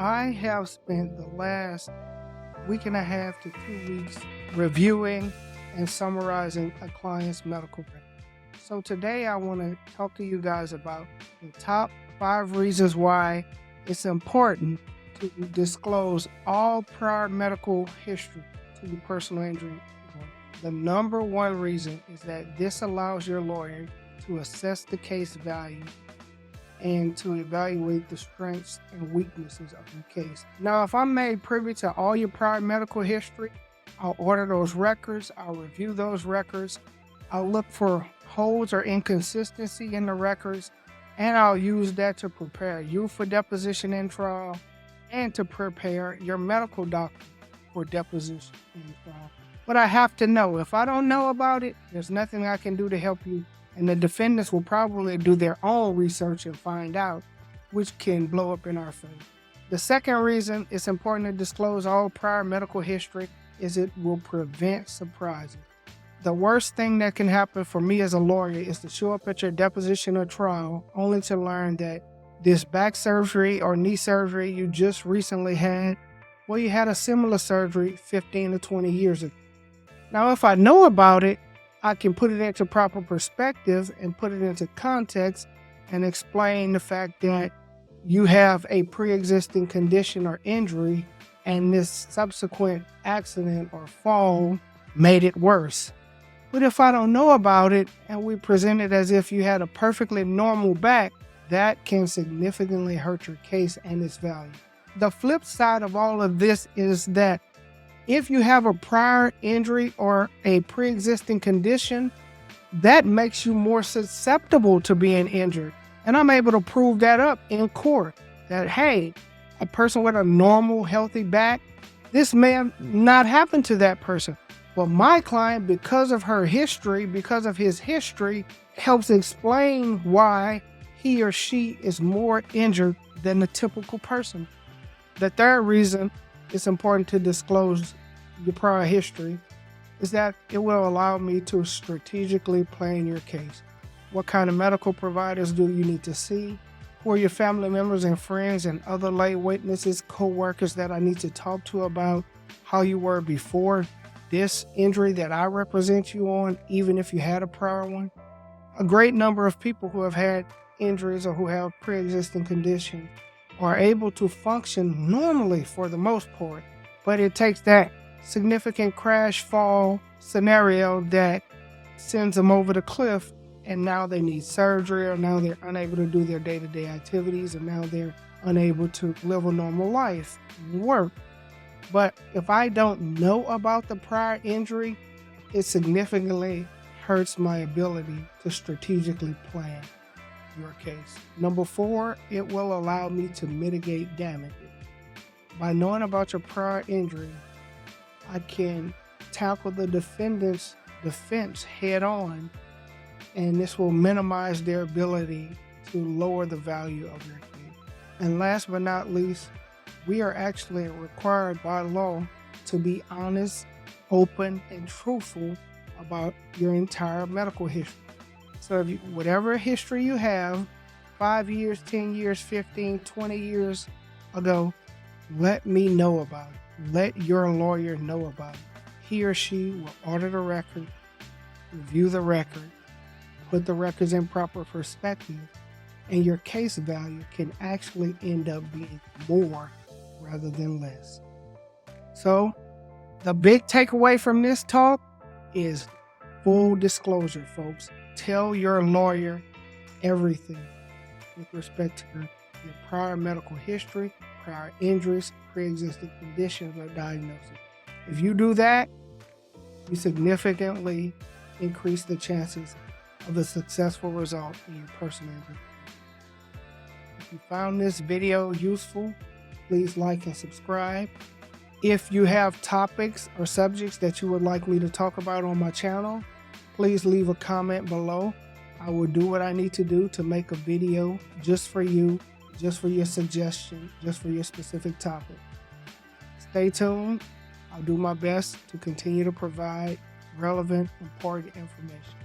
I have spent the last week and a half to 2 weeks reviewing and summarizing a client's medical record. So today I want to talk to you guys about the top 5 reasons why it's important to disclose all prior medical history to your personal injury. The number one reason is that this allows your lawyer to assess the case value and to evaluate the strengths and weaknesses of your case. Now, if I'm made privy to all your prior medical history, I'll order those records, I'll review those records, I'll look for holes or inconsistency in the records, and I'll use that to prepare you for deposition in trial and to prepare your medical doctor for deposition in trial. But I have to know. If I don't know about it, there's nothing I can do to help you. And the defendants will probably do their own research and find out, which can blow up in our face. The second reason it's important to disclose all prior medical history is it will prevent surprises. The worst thing that can happen for me as a lawyer is to show up at your deposition or trial only to learn that this back surgery or knee surgery you just recently had, well, you had a similar surgery 15 to 20 years ago. Now, if I know about it, I can put it into proper perspective and put it into context and explain the fact that you have a pre-existing condition or injury and this subsequent accident or fall made it worse. But if I don't know about it and we present it as if you had a perfectly normal back, that can significantly hurt your case and its value. The flip side of all of this is that if you have a prior injury or a pre-existing condition, that makes you more susceptible to being injured. And I'm able to prove that up in court that, hey, a person with a normal, healthy back, this may have not happened to that person. But my client, because of her history, because of his history, helps explain why he or she is more injured than the typical person. The third reason it's important to disclose your prior history is that it will allow me to strategically plan your case. What kind of medical providers do you need to see? Who are your family members and friends and other lay witnesses, co-workers that I need to talk to about how you were before this injury that I represent you on, even if you had a prior one? A great number of people who have had injuries or who have pre-existing conditions are able to function normally for the most part, but it takes that significant crash fall scenario that sends them over the cliff, and now they need surgery, or now they're unable to do their day-to-day activities, and now they're unable to live a normal life and work. But if I don't know about the prior injury, it significantly hurts my ability to strategically plan your case. Number 4, it will allow me to mitigate damages. By knowing about your prior injury, I can tackle the defendant's defense head on, and this will minimize their ability to lower the value of your case. And last but not least, we are actually required by law to be honest, open, and truthful about your entire medical history. So if whatever history you have, 5 years, 10 years, 15, 20 years ago, let me know about it. Let your lawyer know about it. He or she will audit a record, review the record, put the records in proper perspective, and your case value can actually end up being more rather than less. So the big takeaway from this talk is full disclosure, folks. Tell your lawyer everything with respect to your prior medical history, prior injuries, pre-existing conditions, or diagnosis. If you do that, you significantly increase the chances of a successful result in your personal injury. If you found this video useful, please like and subscribe. If you have topics or subjects that you would like me to talk about on my channel, please leave a comment below. I will do what I need to do to make a video just for you, just for your suggestion, just for your specific topic. Stay tuned. I'll do my best to continue to provide relevant, important information.